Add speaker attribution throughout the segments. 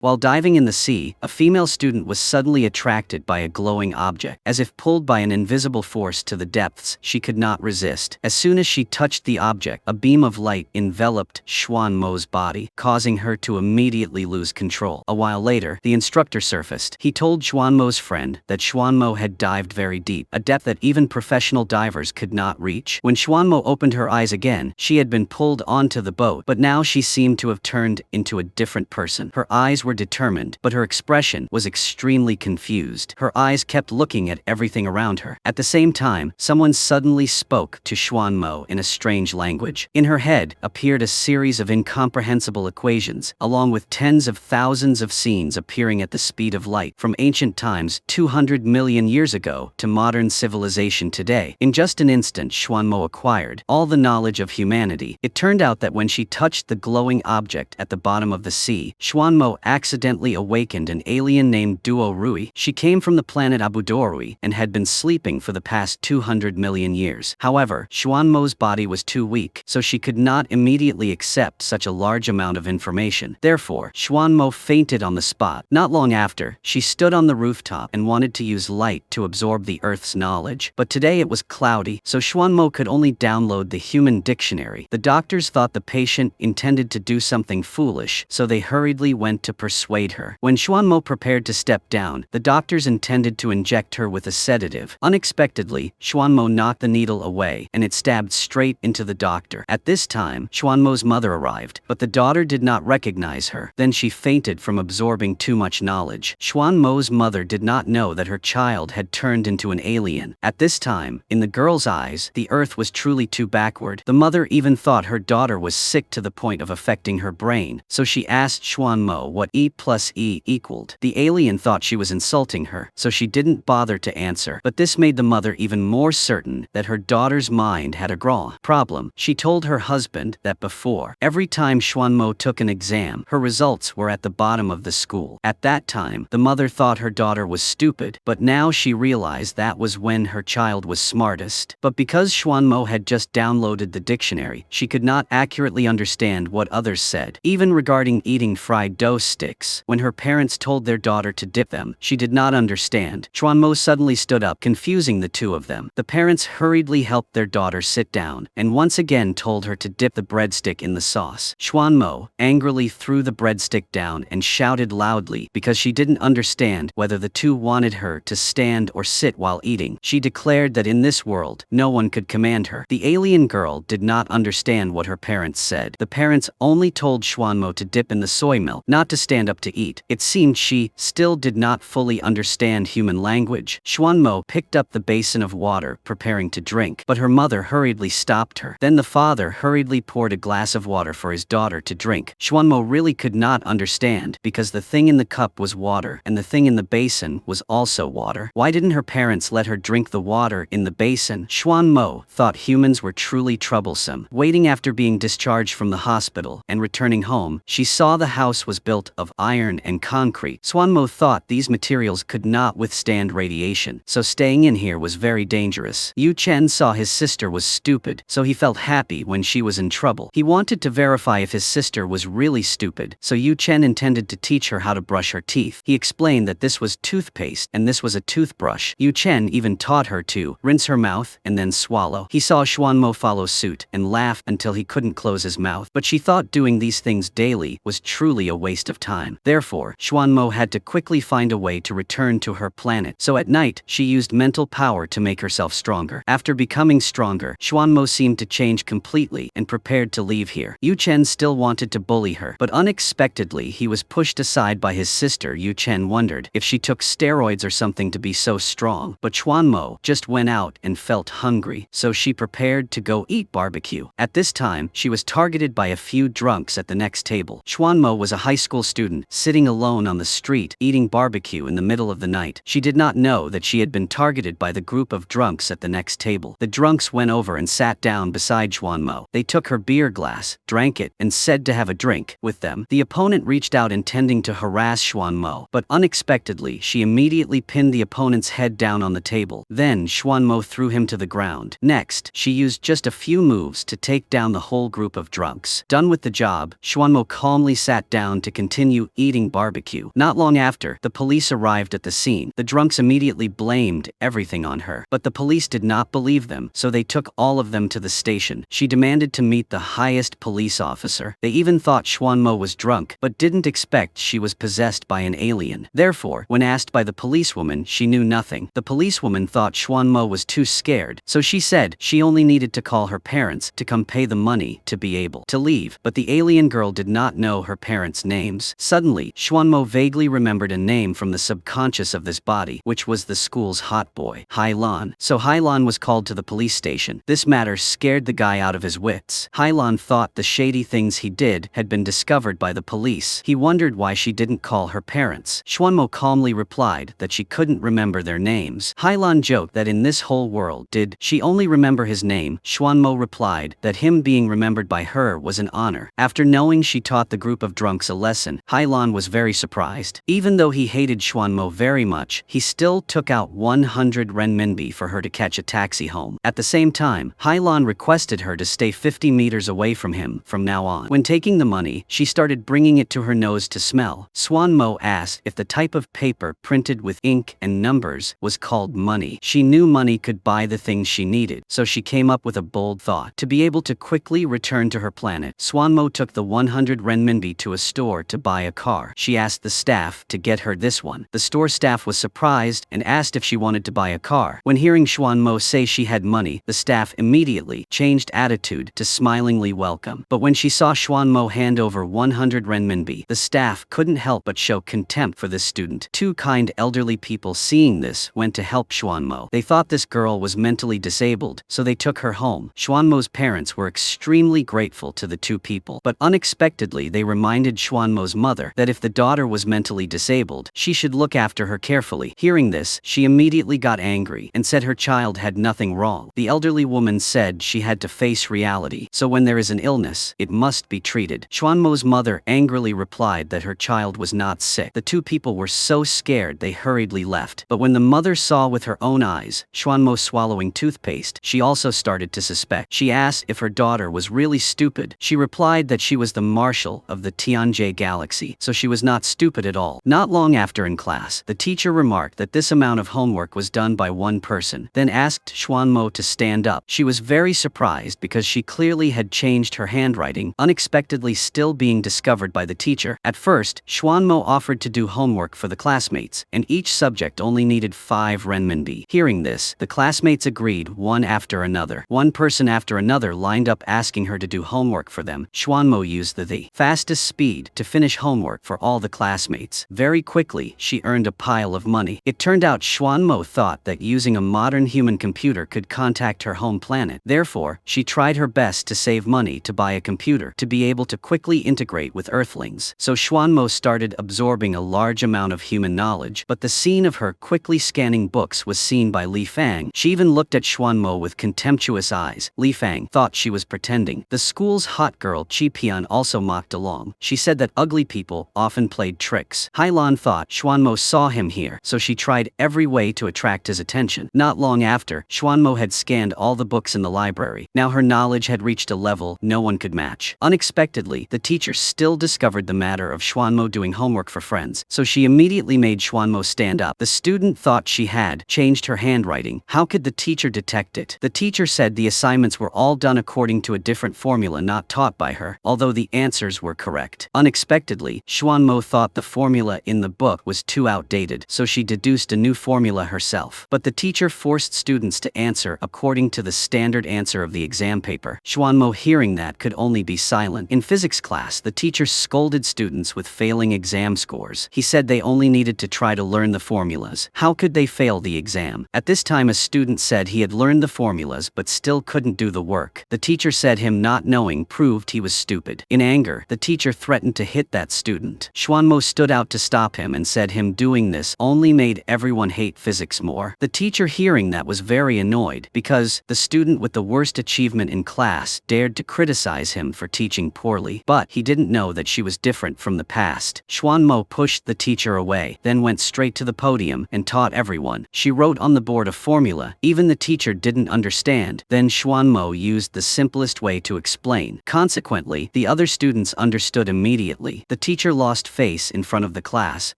Speaker 1: While diving in the sea, a female student was suddenly attracted by a glowing object. As if pulled by an invisible force to the depths, she could not resist. As soon as she touched the object, a beam of light enveloped Xuan Mo's body, causing her to immediately lose control. A while later, the instructor surfaced. He told Xuan Mo's friend that Xuan Mo had dived very deep, a depth that even professional divers could not reach. When Xuan Mo opened her eyes again, she had been pulled onto the boat, but now she seemed to have turned into a different person. Her eyes were determined, but her expression was extremely confused. Her eyes kept looking at everything around her. At the same time, someone suddenly spoke to Xuan Mo in a strange language. In her head appeared a series of incomprehensible equations, along with tens of thousands of scenes appearing at the speed of light, from ancient times 200 million years ago to modern civilization today. In just an instant, Xuan Mo acquired all the knowledge of humanity. It turned out that when she touched the glowing object at the bottom of the sea, Xuan Mo accidentally awakened an alien named Duo Rui. She came from the planet Abudorui and had been sleeping for the past 200 million years. However, Xuan Mo's body was too weak, so she could not immediately accept such a large amount of information. Therefore, Xuan Mo fainted on the spot. Not long after, she stood on the rooftop and wanted to use light to absorb the Earth's knowledge. But today it was cloudy, so Xuan Mo could only download the human dictionary. The doctors thought the patient intended to do something foolish, so they hurriedly went to persuade her. When Xuan Mo prepared to step down, the doctors intended to inject her with a sedative. Unexpectedly, Xuan Mo knocked the needle away, and it stabbed straight into the doctor. At this time, Xuan Mo's mother arrived, but the daughter did not recognize her. Then she fainted from absorbing too much knowledge. Xuan Mo's mother did not know that her child had turned into an alien. At this time, in the girl's eyes, the Earth was truly too backward. The mother even thought her daughter was sick to the point of affecting her brain, so she asked Xuan Mo what E plus E equaled. The alien thought she was insulting her, so she didn't bother to answer. But this made the mother even more certain that her daughter's mind had a problem. She told her husband that before, every time Xuan Mo took an exam, her results were at the bottom of the school. At that time, the mother thought her daughter was stupid, but now she realized that was when her child was smartest. But because Xuan Mo had just downloaded the dictionary, she could not accurately understand what others said. Even regarding eating fried dough sticks, when her parents told their daughter to dip them, she did not understand. Xuan Mo suddenly stood up, confusing the two of them. The parents hurriedly helped their daughter sit down, and once again told her to dip the breadstick in the sauce. Xuan Mo angrily threw the breadstick down and shouted loudly because she didn't understand whether the two wanted her to stand or sit while eating. She declared that in this world, no one could command her. The alien girl did not understand what her parents said. The parents only told Xuan Mo to dip in the soy milk, not to stand up to eat. It seemed she still did not fully understand human language. Xuan Mo picked up the basin of water, preparing to drink, but her mother hurriedly stopped her. Then the father hurriedly poured a glass of water for his daughter to drink. Xuan Mo really could not understand, because the thing in the cup was water, and the thing in the basin was also water. Why didn't her parents let her drink the water in the basin? Xuan Mo thought humans were truly troublesome. Waiting after being discharged from the hospital and returning home, she saw the house was built of iron and concrete. Xuan Mo thought these materials could not withstand radiation, so staying in here was very dangerous. Yu Chen saw his sister was stupid, so he felt happy when she was in trouble. He wanted to verify if his sister was really stupid, so Yu Chen intended to teach her how to brush her teeth. He explained that this was toothpaste and this was a toothbrush. Yu Chen even taught her to rinse her mouth and then swallow. He saw Xuan Mo follow suit and laughed until he couldn't close his mouth, but she thought doing these things daily was truly a waste of time. Therefore, Xuan Mo had to quickly find a way to return to her planet, so at night, she used mental power to make herself stronger. After becoming stronger, Xuan Mo seemed to change completely and prepared to leave here. Yu Chen still wanted to bully her, but unexpectedly he was pushed aside by his sister. Yu Chen wondered if she took steroids or something to be so strong, but Xuan Mo just went out and felt hungry, so she prepared to go eat barbecue. At this time, she was targeted by a few drunks at the next table. Xuan Mo was a high school student, sitting alone on the street, eating barbecue in the middle of the night. She did not know that she had been targeted by the group of drunks at the next table. The drunks went over and sat down beside Xuan Mo. They took her beer glass, drank it, and said to have a drink with them. The opponent reached out intending to harass Xuan Mo, but unexpectedly, she immediately pinned the opponent's head down on the table. Then Xuan Mo threw him to the ground. Next, she used just a few moves to take down the whole group of drunks. Done with the job, Xuan Mo calmly sat down to continue continue eating barbecue. Not long after, the police arrived at the scene. The drunks immediately blamed everything on her. But the police did not believe them, so they took all of them to the station. She demanded to meet the highest police officer. They even thought Xuanmo was drunk, but didn't expect she was possessed by an alien. Therefore, when asked by the policewoman, she knew nothing. The policewoman thought Xuanmo was too scared, so she said she only needed to call her parents to come pay the money to be able to leave. But the alien girl did not know her parents' names. Suddenly, Xuanmo vaguely remembered a name from the subconscious of this body, which was the school's hot boy, Hai Lan. So Hai Lan was called to the police station. This matter scared the guy out of his wits. Hai Lan thought the shady things he did had been discovered by the police. He wondered why she didn't call her parents. Xuanmo calmly replied that she couldn't remember their names. Hai Lan joked that in this whole world, did she only remember his name? Xuanmo replied that him being remembered by her was an honor. After knowing she taught the group of drunks a lesson, Hai Lan was very surprised. Even though he hated Xuanmo very much, he still took out 100 renminbi for her to catch a taxi home. At the same time, Hai Lan requested her to stay 50 meters away from him from now on. When taking the money, she started bringing it to her nose to smell. Xuanmo asked if the type of paper printed with ink and numbers was called money. She knew money could buy the things she needed, so she came up with a bold thought. To be able to quickly return to her planet, Xuanmo took the 100 renminbi to a store to buy a car. She asked the staff to get her this one. The store staff was surprised and asked if she wanted to buy a car. When hearing Xuanmo say she had money, the staff immediately changed attitude to smilingly welcome. But when she saw Xuanmo hand over 100 renminbi, the staff couldn't help but show contempt for this student. Two kind elderly people seeing this went to help Xuanmo. They thought this girl was mentally disabled, so they took her home. Xuanmo's parents were extremely grateful to the two people, but unexpectedly they reminded Xuanmo's mother that if the daughter was mentally disabled, she should look after her carefully. Hearing this, she immediately got angry and said her child had nothing wrong. The elderly woman said she had to face reality, so when there is an illness, it must be treated. Xuanmo's mother angrily replied that her child was not sick. The two people were so scared they hurriedly left. But when the mother saw with her own eyes Xuanmo swallowing toothpaste, she also started to suspect. She asked if her daughter was really stupid. She replied that she was the marshal of the Tianjie galaxy, so she was not stupid at all. Not long after in class, the teacher remarked that this amount of homework was done by one person, then asked Xuanmo to stand up. She was very surprised because she clearly had changed her handwriting, unexpectedly still being discovered by the teacher. At first, Xuanmo offered to do homework for the classmates, and each subject only needed 5 renminbi. Hearing this, the classmates agreed one after another. One person after another lined up asking her to do homework for them. Xuanmo used the fastest speed to finish homework for all the classmates. Very quickly, she earned a pile of money. It turned out Xuanmo thought that using a modern human computer could contact her home planet. Therefore, she tried her best to save money to buy a computer to be able to quickly integrate with Earthlings. So Xuanmo started absorbing a large amount of human knowledge, but the scene of her quickly scanning books was seen by Li Fang. She even looked at Xuanmo with contemptuous eyes. Li Fang thought she was pretending. The school's hot girl Chi Pian also mocked along. She said that ugly people often played tricks. Hai Lan thought Xuanmo saw him here, so she tried every way to attract his attention. Not long after, Xuanmo had scanned all the books in the library. Now her knowledge had reached a level no one could match. Unexpectedly, the teacher still discovered the matter of Xuanmo doing homework for friends, so she immediately made Xuanmo stand up. The student thought she had changed her handwriting. How could the teacher detect it? The teacher said the assignments were all done according to a different formula not taught by her, although the answers were correct. Unexpectedly, Xuanmo thought the formula in the book was too outdated, so she deduced a new formula herself. But the teacher forced students to answer according to the standard answer of the exam paper. Xuanmo, hearing that, could only be silent. In physics class, the teacher scolded students with failing exam scores. He said they only needed to try to learn the formulas. How could they fail the exam? At this time, a student said he had learned the formulas but still couldn't do the work. The teacher said him not knowing proved he was stupid. In anger, the teacher threatened to hit that student. Xuanmo stood out to stop him and said him doing this only made everyone hate physics more. The teacher, hearing that, was very annoyed because the student with the worst achievement in class dared to criticize him for teaching poorly, but he didn't know that she was different from the past. Xuanmo pushed the teacher away, then went straight to the podium and taught everyone. She wrote on the board a formula even the teacher didn't understand. Then Xuanmo used the simplest way to explain. Consequently, the other students understood immediately. The teacher lost face in front of the class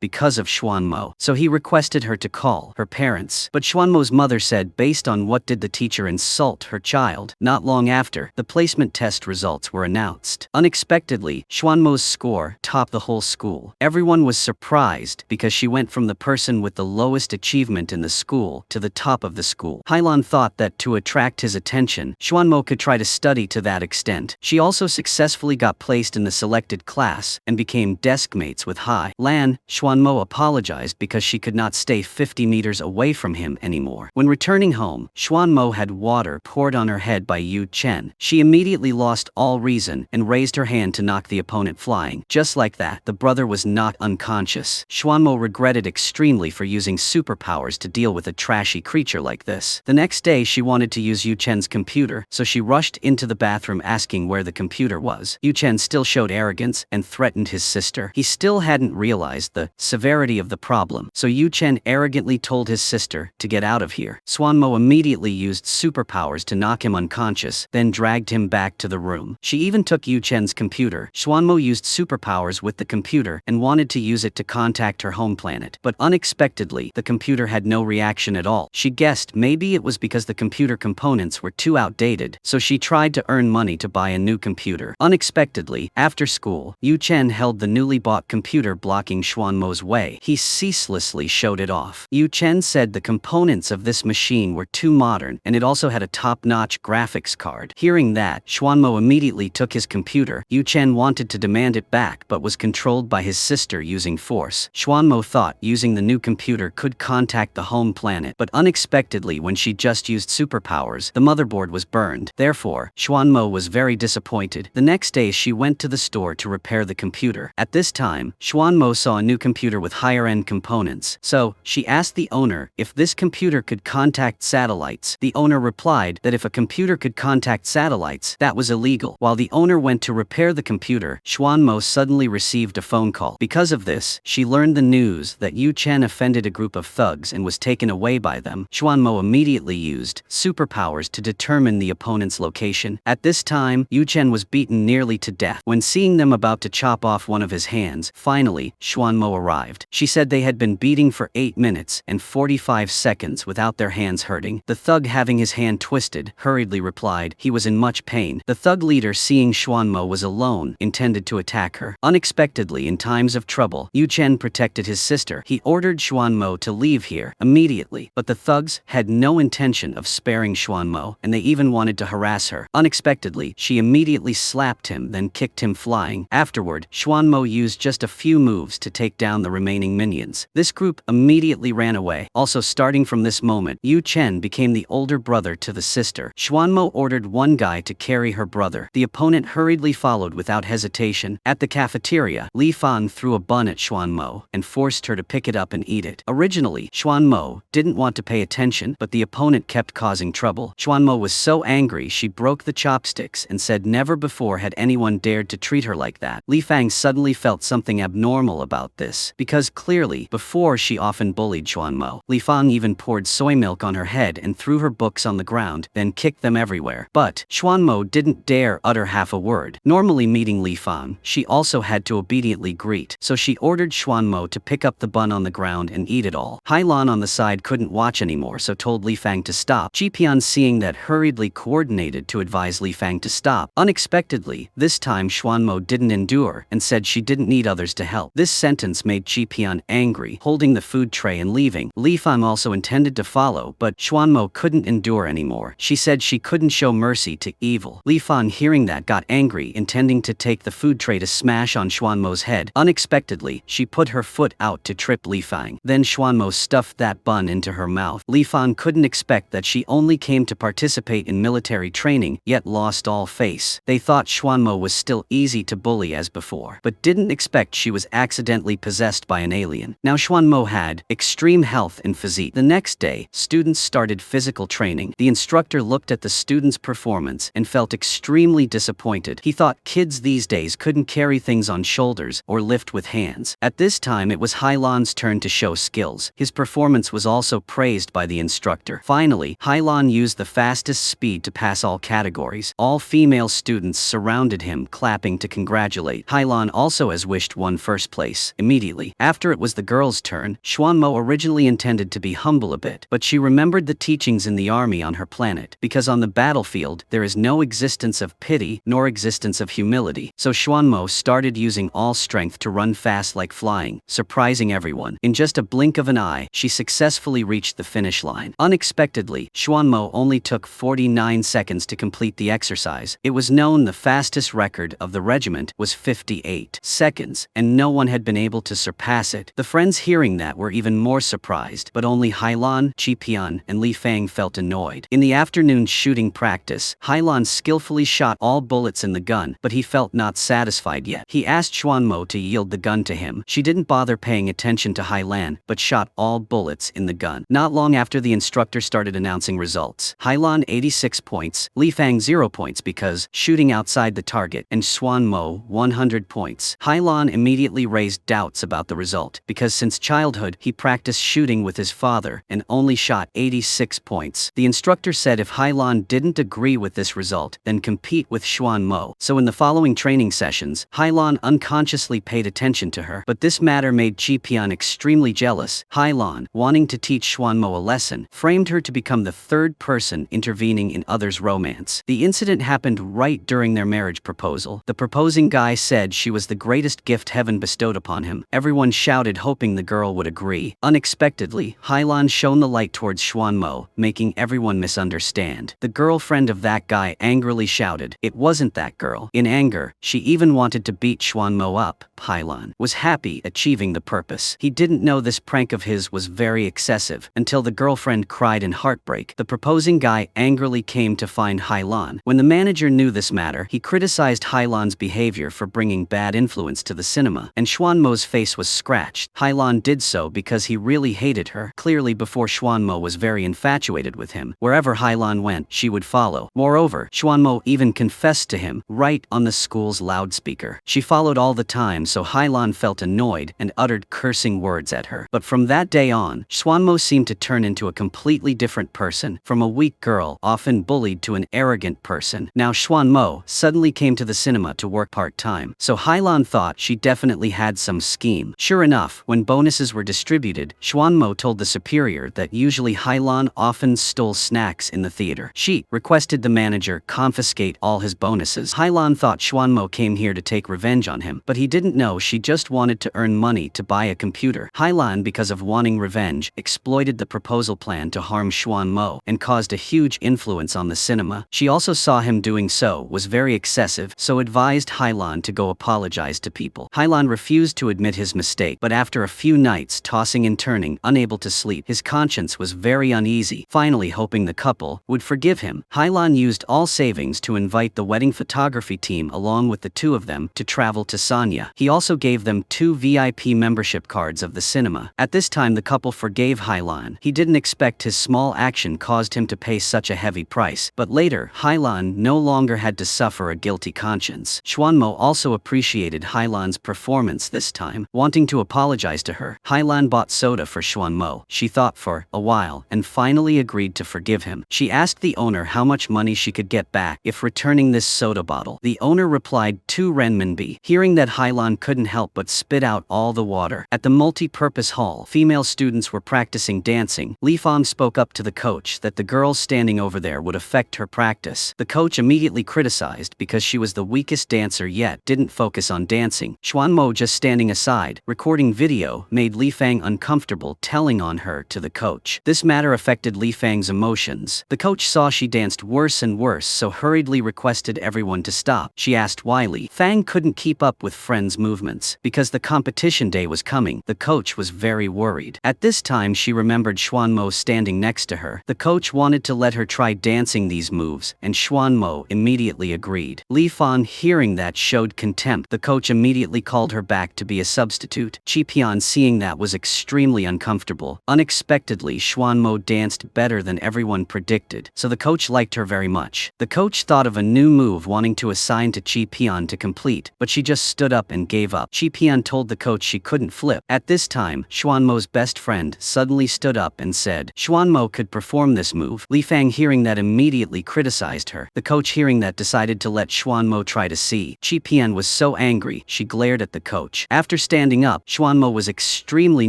Speaker 1: because of Xuanmo, so he requested her to call her parents. But Xuanmo's mother said, based on what did the teacher insult her child? Not long after, the placement test results were announced. Unexpectedly, Xuanmo's score topped the whole school. Everyone was surprised because she went from the person with the lowest achievement in the school to the top of the school. Hai Lan thought that to attract his attention, Xuanmo could try to study to that extent. She also successfully got placed in the selected class and became desk mates with Hai Lan. Xuanmo apologized because she could not stay 50 meters away from him anymore. When returning home, Xuanmo had water poured on her head by Yu Chen. She immediately lost all reason and raised her hand to knock the opponent flying. Just like that, the brother was knocked unconscious. Xuanmo regretted extremely for using superpowers to deal with a trashy creature like this. The next day, she wanted to use Yu Chen's computer, so she rushed into the bathroom asking where the computer was. Yu Chen still showed arrogance and threatened his sister. He still hadn't realized the severity of the problem, so Yu Chen arrogantly told his sister to get out of here. Xuanmo immediately used superpowers to knock him unconscious, then dragged him back to the room. She even took Yu Chen's computer. Xuanmo used superpowers with the computer and wanted to use it to contact her home planet, but unexpectedly, the computer had no reaction at all. She guessed maybe it was because the computer components were too outdated, so she tried to earn money to buy a new computer. Unexpectedly, after school, Yu Chen held the newly bought computer blocking Xuanmo's way. He ceaselessly showed it off. Yu Chen said the components of this machine were too modern and it also had a top-notch graphics card. Hearing that, Xuanmo immediately took his computer. Yu Chen wanted to demand it back but was controlled by his sister using force. Xuanmo thought using the new computer could contact the home planet, but unexpectedly when she just used superpowers, the motherboard was burned. Therefore, Xuanmo was very disappointed. The next day she went to the store to repair the computer. At this time, Xuanmo saw a new computer with higher-end components, so she asked the owner if this computer could contact satellites. The owner replied that if a computer could contact satellites, that was illegal. While the owner went to repair the computer, Xuanmo suddenly received a phone call. Because of this, she learned the news that Yu Chen offended a group of thugs and was taken away by them. Xuanmo immediately used superpowers to determine the opponent's location. At this time, Yu Chen was beaten nearly to death. When seeing them about to chop off one of his hands, finally, Xuanmo arrived. She said they had been beating for 8 minutes and 45 seconds without their hands hurting. The thug, having his hand twisted, hurriedly replied he was in much pain. The thug leader, seeing Xuanmo was alone, intended to attack her. Unexpectedly, in times of trouble, Yu Chen protected his sister. He ordered Xuanmo to leave here immediately, but the thugs had no intention of sparing Xuanmo, and they even wanted to harass her. Unexpectedly, she immediately slapped him, then kicked him flying. Afterward, Xuanmo used just a few moves to take down the remaining minions. This group immediately ran away. Also, starting from this moment, Yu Chen became the older brother to the sister. Xuanmo ordered one guy to carry her brother. The opponent hurriedly followed without hesitation. At the cafeteria, Li Fan threw a bun at Xuanmo and forced her to pick it up and eat it. Originally, Xuanmo didn't want to pay attention, but the opponent kept causing trouble. Xuanmo was so angry she broke the chopsticks and said never before had anyone dared to treat her like that. Li Fang suddenly felt something abnormal about this, because clearly, before she often bullied Xuanmo. Li Fang even poured soy milk on her head and threw her books on the ground, then kicked them everywhere. But Xuanmo didn't dare utter half a word. Normally, meeting Li Fang, she also had to obediently greet, so she ordered Xuanmo to pick up the bun on the ground and eat it all. Hai Lan on the side couldn't watch anymore, so told Li Fang to stop. Jipian, seeing that, hurriedly coordinated to advise Li Fang to stop. Unexpectedly, this time Xuanmo didn't endure and said she didn't need others to help. This sentence made Jipian angry, holding the food tray and leaving. Li Fang also intended to follow, but Xuanmo couldn't endure anymore. She said she couldn't show mercy to evil. Li Fang, hearing that, got angry, intending to take the food tray to smash on Xuanmo's head. Unexpectedly, she put her foot out to trip Li Fang. Then Xuanmo stuffed that bun into her mouth. Li Fang couldn't expect that she only came to participate in military training, yet lost all face. They thought Xuanmo was still easy to bully as before, but didn't expect she was accidentally possessed by an alien. Now Xuanmo had extreme health and physique. The next day, students started physical training. The instructor looked at the students' performance and felt extremely disappointed. He thought kids these days couldn't carry things on shoulders or lift with hands. At this time, it was Hai Lan's turn to show skills. His performance was also praised by the instructor. Finally, Hai Lan used the fastest speed to pass all categories. All female students surrounded him, clapping to congratulate. Hai Lan also as wished won first place immediately. After it was the girl's turn, Xuanmo originally intended to be humble a bit, but she remembered the teachings in the army on her planet, because on the battlefield there is no existence of pity nor existence of humility. So Xuanmo started using all strength to run fast like flying, surprising everyone. In just a blink of an eye, she successfully reached the finish line. Unexpectedly, Xuanmo only took 49 seconds to complete the exercise. It was known the fastest record of the regiment was 58 seconds, and no one had been able to surpass it. The friends hearing that were even more surprised, but only Hai Lan, Qi, and Li Fang felt annoyed. In the afternoon shooting practice, Hai Lan skillfully shot all bullets in the gun, but he felt not satisfied yet. He asked Xuanmo to yield the gun to him. She didn't bother paying attention to Hai Lan, but shot all bullets in the gun. Not long after, the instructor started announcing results. Hai Lan 86 points, Li Fang 0 points because shooting outside the target, and Xuanmo 100 points. Hai Lan immediately raised doubts about the result, because since childhood he practiced shooting with his father and only shot 86 points. The instructor said if Hai Lan didn't agree with this result, then compete with Xuanmo. So in the following training sessions, Hai Lan unconsciously paid attention to her, but this matter made Qi extremely jealous. Hai Lan, wanting to teach Xuanmo a lesson, framed her to become the third person intervening in others' romance. The incident happened right during their marriage proposal. The proposing guy said she was the greatest gift heaven bestowed upon him. Everyone shouted, hoping the girl would agree. Unexpectedly, Hai Lan shone the light towards Xuanmo, making everyone misunderstand. The girlfriend of that guy angrily shouted, "It wasn't that girl." In anger, she even wanted to beat Xuanmo up. Hai Lan was happy achieving the purpose. He didn't know this prank of his was very excessive, until the girlfriend cried in heartbreak. The proposing guy angrily came to find Hai Lan. When the manager knew this matter, he criticized Hai Lan's behavior for bringing bad influence to the cinema, and Xuanmo's face was scratched. Hai Lan did so because he really hated her. Clearly, before, Xuanmo was very infatuated with him. Wherever Hai Lan went, she would follow. Moreover, Xuanmo even confessed to him right on the school's loudspeaker. She followed all the time, so Hai Lan felt annoyed and uttered cursing words at her. But from that day on, Xuanmo seemed to turn into a completely different person, from a weak girl, often bullied, to an arrogant person. Now Xuanmo suddenly came to the cinema to work part-time, so Hai Lan thought she definitely had some scheme. Sure enough, when bonuses were distributed, Xuanmo told the superior that usually Hai Lan often stole snacks in the theater. She requested the manager confiscate all his bonuses. Hai Lan thought Xuanmo came here to take revenge on him, but he didn't know she just wanted to earn money to buy a computer. Hai Lan, because of wanting revenge, exploited the proposal plan to harm Xuanmo and caused a huge influence on the cinema. She also saw him doing so was very excessive, so advised Hai Lan to go apologize to people. Hai Lan refused to admit his mistake, but after a few nights tossing and turning, unable to sleep, his conscience was very uneasy. Finally, hoping the couple would forgive him, Hai Lan used all savings to invite the wedding photography team along with the two of them to travel to Sanya. He also gave them 2 VIP membership cards of the cinema. At this time, the couple forgave Hai Lan. He didn't expect his small action caused him to pay such a heavy price, but later, Hai Lan no longer had to suffer a guilty conscience. Xuanmo also appreciated Hai Lan's performance this time. Wanting to apologize to her, Hai Lan bought soda for Xuanmo. She thought for a while and finally agreed to forgive him. She asked the owner how much money she could get back if returning this soda bottle. The owner replied 2 renminbi. Hearing that, Hai Lan couldn't help but spit out all the water. At the multi-purpose hall, female students were practicing dancing. Li Fang spoke up to the coach that the girls standing over there would affect her practice. The coach immediately criticized because she was the weakest dancer yet didn't focus on dancing. Xuanmo, just standing aside, recording video, made Li Fang uncomfortable, telling on her to the coach. This matter affected Li Fang's emotions. The coach saw she danced worse and worse, so hurriedly requested everyone to stop. She asked why Li Fang couldn't keep up with friends' movements. Because the competition day was coming, the coach was very worried. At this time, she remembered Xuanmo standing next to her. The coach wanted to let her try dancing these moves, and Xuanmo immediately agreed. Li Fang, hearing that, showed contempt. The coach immediately called her back to be a substitute. Qi, seeing that, was extremely uncomfortable. Unexpectedly, Xuanmo danced better than everyone predicted, so the coach liked her very much. The coach thought of a new move wanting to assign to Qi to complete, but she just stood up and gave up. Qi told the coach she couldn't flip. At this time, Xuanmo's best friend suddenly stood up and said Xuanmo could perform this move. Li Fang, hearing that, immediately criticized her. The coach, hearing that, decided to let Xuanmo try to see. Qi was so so angry, she glared at the coach. After standing up, Xuanmo was extremely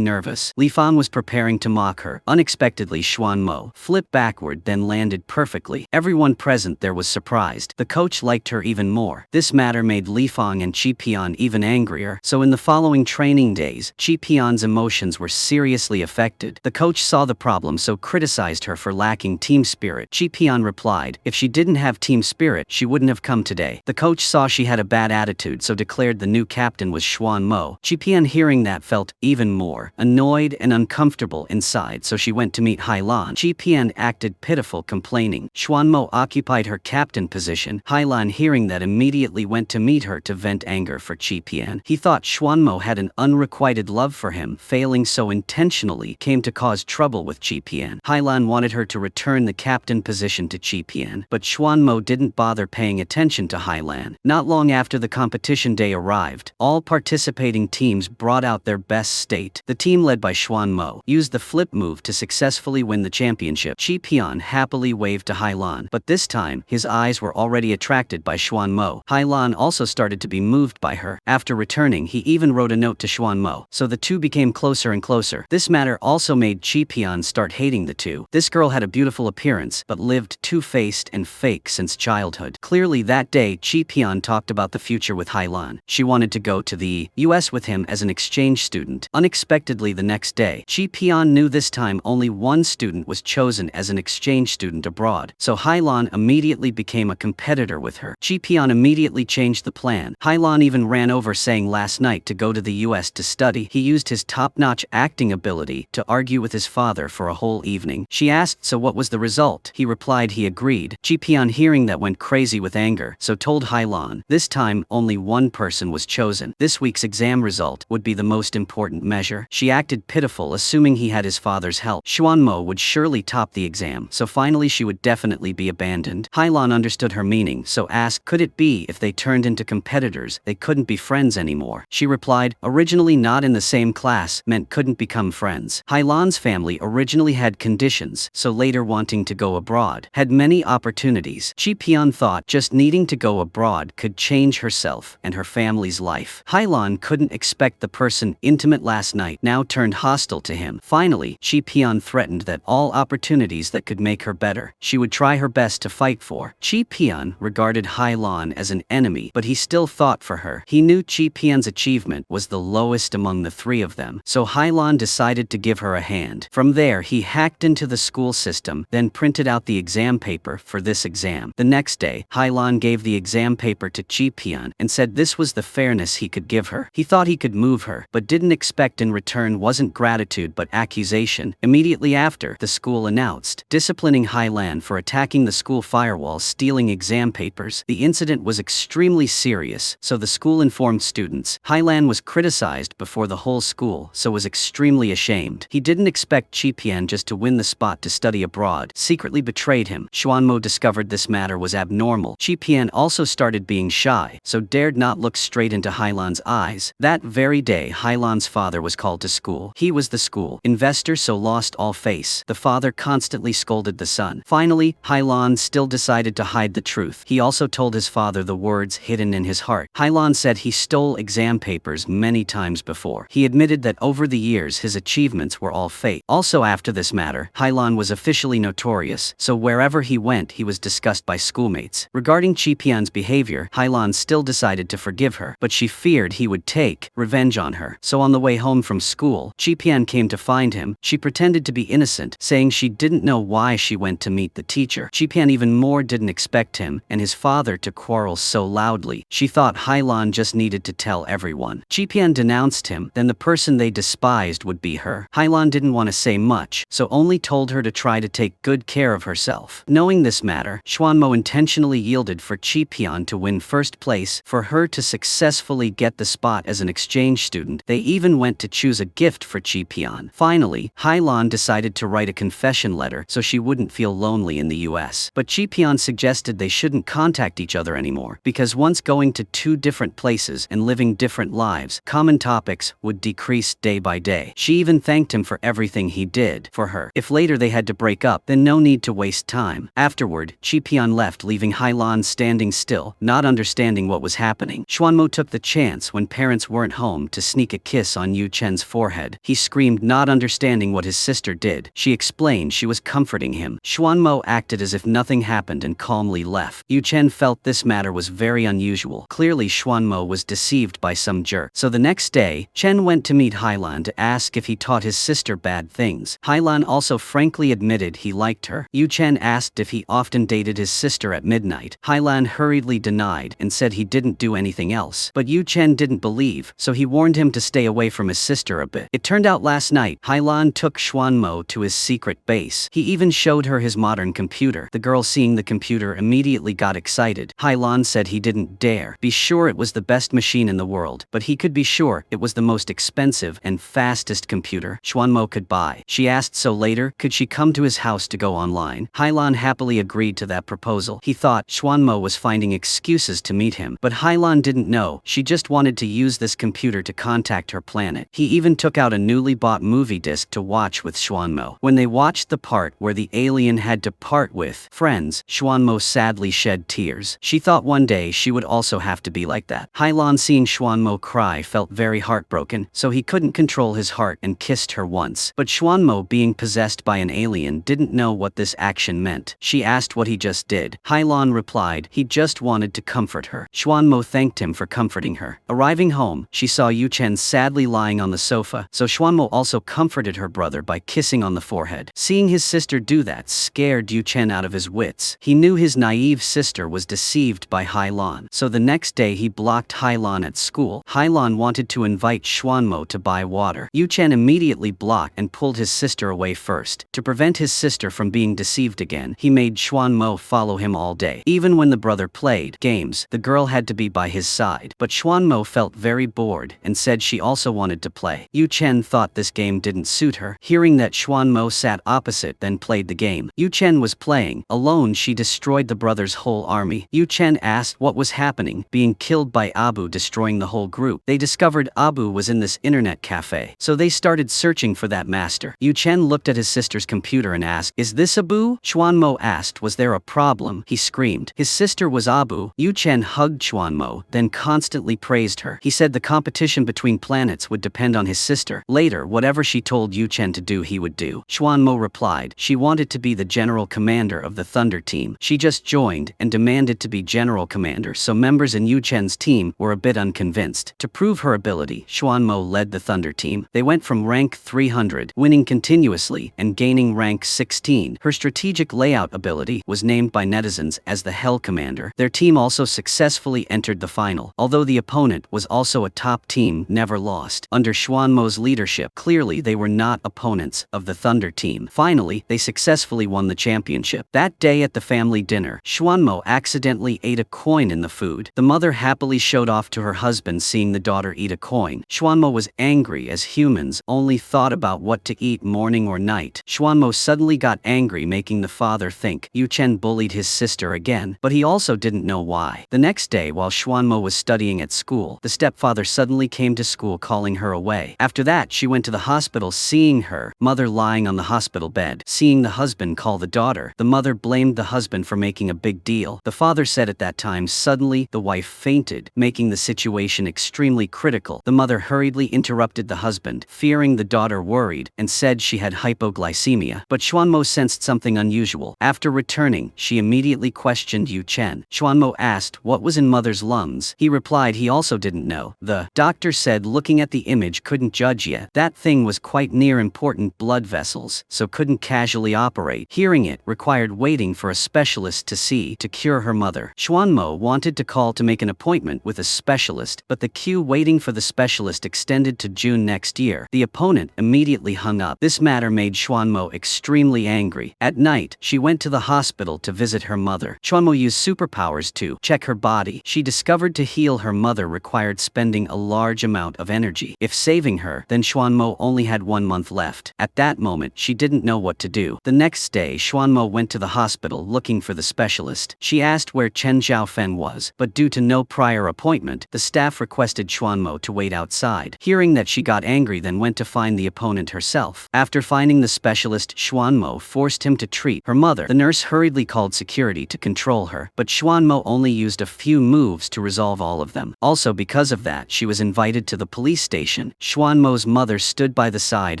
Speaker 1: nervous. Li Fang was preparing to mock her. Unexpectedly, Xuanmo flipped backward then landed perfectly. Everyone present there was surprised. The coach liked her even more. This matter made Li Fang and Chi Pian even angrier, so in the following training days, Chi Pian's emotions were seriously affected. The coach saw the problem so criticized her for lacking team spirit. Chi Pian replied, if she didn't have team spirit, she wouldn't have come today. The coach saw she had a bad attitude so declared the new captain was Xuanmo. Chi Pian hearing that felt even more annoyed and uncomfortable inside, so she went to meet Hai Lan. Chi Pian acted pitiful, complaining. Xuanmo occupied her captain position. Hai Lan hearing that immediately went to meet her to vent anger for Chi Pian. He thought Xuanmo had an unrequited love for him, failing so intentionally came to cause trouble with Chi Pian. Hai Lan wanted her to return the captain position to Chi Pian, but Xuanmo didn't bother paying attention to Hai Lan. Not long after the competition day arrived, all participating teams brought out their best state. The team led by Xuanmo used the flip move to successfully win the championship. Chi Pian happily waved to Hai Lan, but this time, his eyes were already attracted by Xuanmo. Hai Lan also started to be moved by her. After returning, he even wrote a note to Xuanmo, so the two became closer and closer. This matter also made Chi Pian start hating the two. This girl had a beautiful appearance, but lived two-faced and fake since childhood. Clearly that day, Chi Pian talked about the future with Hai Lan. She wanted to go to the US with him as an exchange student. Unexpectedly the next day, Chi Pian knew this time only one student was chosen as an exchange student abroad, so Hai Lan immediately became a competitor with her. Chi Pian immediately changed the plan. Hai Lan even ran over saying last night to go to the US to study. He used his top-notch acting ability to argue with his father for a whole evening. She asked so what was the result. He replied he agreed. Chi Pian hearing that went crazy with anger, so told Hai Lan. This time only one person was chosen. This week's exam result would be the most important measure. She acted pitiful, assuming he had his father's help. Xuanmo would surely top the exam, so finally she would definitely be abandoned. Hai Lan understood her meaning, so asked, could it be if they turned into competitors, they couldn't be friends anymore? She replied, originally not in the same class meant couldn't become friends. Hai Lan's family originally had conditions, so later wanting to go abroad, had many opportunities. Chi Pian thought just needing to go abroad could change herself and her family's life. Hai Lan couldn't expect the person intimate last night now turned hostile to him. Finally, Chi Pian threatened that all opportunities that could make her better, she would try her best to fight for. Chi Pian regarded Hai Lan as an enemy, but he still thought for her. He knew Chi Pian's achievement was the lowest among the three of them, so Hai Lan decided to give her a hand. From there, he hacked into the school system, then printed out the exam paper for this exam. The next day, Hai Lan gave the exam paper to Chi Pian and said this was the fairness he could give her. He thought he could move her, but didn't expect in return wasn't gratitude but accusation. Immediately after, the school announced disciplining Hai Lan for attacking the school firewall, stealing exam papers. The incident was extremely serious, so the school informed students. Hai Lan was criticized before the whole school, so was extremely ashamed. He didn't expect Chi Pian just to win the spot to study abroad, secretly betrayed him. Xuanmo discovered this matter was abnormal. Chi Pian also started being shy, so dared not look straight into Hai Lan's eyes. That very day, Hai Lan's father was called to school. He was the school investor, so lost all face. The father constantly scolded the son. Finally, Hai Lan still decided to hide the truth. He also told his father the words hidden in his heart. Hai Lan said he stole exam papers many times before. He admitted that over the years his achievements were all fake. Also after this matter, Hai Lan was officially notorious, so wherever he went he was discussed by schoolmates. Regarding Chi Pian's behavior, Hai Lan still decided to forgive her, but she feared he would take revenge on her. So on the way home from school, Chi Pian came to find him. She pretended to be innocent, saying she didn't know why she went to meet the teacher. Chi Pian even more didn't expect him and his father to quarrel so loudly. She thought Hai Lan just needed to tell everyone. Chi Pian denounced him, then the person they despised would be her. Hai Lan didn't want to say much, so only told her to try to take good care of herself. Knowing this matter, Xuanmo intentionally yielded for Chi Pian to win first place, for her to successfully get the spot as an exchange student. They even went to choose a gift for Chi Pian. Finally, Hai Lan decided to write a confession letter so she wouldn't feel lonely in the US. But Chi Pian suggested they shouldn't contact each other anymore, because once going to two different places and living different lives, common topics would decrease day by day. She even thanked him for everything he did for her. If later they had to break up, then no need to waste time. Afterward, Chi Pian left, leaving Hai Lan standing still, not understanding what was happening. happening. Xuanmo took the chance when parents weren't home to sneak a kiss on Yu Chen's forehead. He screamed, not understanding what his sister did. She explained she was comforting him. Xuanmo acted as if nothing happened and calmly left. Yu Chen felt this matter was very unusual. Clearly Xuanmo was deceived by some jerk. So the next day, Chen went to meet Hai Lan to ask if he taught his sister bad things. Hai Lan also frankly admitted he liked her. Yu Chen asked if he often dated his sister at midnight. Hai Lan hurriedly denied and said he didn't do anything else. But Yu Chen didn't believe, so he warned him to stay away from his sister a bit. It turned out last night, Hai Lan took Xuanmo to his secret base. He even showed her his modern computer. The girl, seeing the computer, immediately got excited. Hai Lan said he didn't dare be sure it was the best machine in the world, but he could be sure it was the most expensive and fastest computer Xuanmo could buy. She asked so later, could she come to his house to go online? Hai Lan happily agreed to that proposal. He thought Xuanmo was finding excuses to meet him, but Hai Lan didn't know she just wanted to use this computer to contact her planet. He even took out a newly bought movie disc to watch with Xuanmo. When they watched the part where the alien had to part with friends, Xuanmo sadly shed tears. She thought one day she would also have to be like that. Hai Lan, seeing Xuanmo cry, felt very heartbroken, so he couldn't control his heart and kissed her once. But Xuanmo, being possessed by an alien, didn't know what this action meant. She asked what he just did. Hai Lan replied he just wanted to comfort her. Xuanmo thanked him for comforting her. Arriving home, she saw Yu Chen sadly lying on the sofa, so Xuanmo also comforted her brother by kissing on the forehead. Seeing his sister do that scared Yu Chen out of his wits. He knew his naive sister was deceived by Hai Lan, so the next day he blocked Hai Lan at school. Hai Lan wanted to invite Xuanmo to buy water. Yu Chen immediately blocked and pulled his sister away first. To prevent his sister from being deceived again, he made Xuanmo follow him all day. Even when the brother played games, the girl had to be by his side. But Xuanmo felt very bored and said she also wanted to play. Yu Chen thought this game didn't suit her. Hearing that Xuanmo sat opposite then played the game. Yu Chen was playing. Alone she destroyed the brother's whole army. Yu Chen asked what was happening, being killed by Abu destroying the whole group. They discovered Abu was in this internet cafe, so they started searching for that master. Yu Chen looked at his sister's computer and asked, is this Abu? Xuanmo asked, was there a problem? He screamed. His sister was Abu. Yu Chen hugged Xuanmo, then constantly praised her. He said the competition between planets would depend on his sister. Later, whatever she told Yu Chen to do, he would do. Xuanmo replied she wanted to be the general commander of the Thunder team. She just joined and demanded to be general commander, so members in Yu Chen's team were a bit unconvinced. To prove her ability, Xuanmo led the Thunder team. They went from rank 300, winning continuously, and gaining rank 16. Her strategic layout ability was named by netizens as the Hell Commander. Their team also successfully entered the final. Although the opponent was also a top team, never lost. Under Xuanmo's leadership, clearly they were not opponents of the Thunder team. Finally, they successfully won the championship. That day at the family dinner, Xuanmo accidentally ate a coin in the food. The mother happily showed off to her husband seeing the daughter eat a coin. Xuanmo was angry as humans only thought about what to eat morning or night. Xuanmo suddenly got angry, making the father think Yu Chen bullied his sister again, but he also didn't know why. The next day, while Xuanmo was studying at school, the stepfather suddenly came to school calling her away. After that, she went to the hospital, seeing her mother lying on the hospital bed. Seeing the husband call the daughter, the mother blamed the husband for making a big deal. The father said at that time suddenly the wife fainted, making the situation extremely critical. The mother hurriedly interrupted the husband, fearing the daughter worried, and said she had hypoglycemia. But Xuanmo sensed something unusual. After returning, she immediately questioned Yu Chen. Xuanmo asked what was in mother's lungs. He replied he also didn't know. The doctor said looking at the image couldn't judge yet. That thing was quite near important blood vessels, so couldn't casually operate. Hearing it required waiting for a specialist to see to cure her mother. Xuanmo wanted to call to make an appointment with a specialist, but the queue waiting for the specialist extended to June next year. The opponent immediately hung up. This matter made Xuanmo extremely angry. At night, she went to the hospital to visit her mother. Xuanmo used superpowers to check her body. She discovered to heal her mother required spending a large amount of energy. If saving her, then Xuanmo only had 1 month left. At that moment, she didn't know what to do. The next day, Xuanmo went to the hospital looking for the specialist. She asked where Chen Xiaofen was, but due to no prior appointment, the staff requested Xuanmo to wait outside. Hearing that, she got angry, then went to find the opponent herself. After finding the specialist, Xuanmo forced him to treat her mother. The nurse hurriedly called security to control her, but Xuanmo only used a few moves to resolve all of them. Also because of that, she was invited to the police station. Xuanmo's mother stood by the side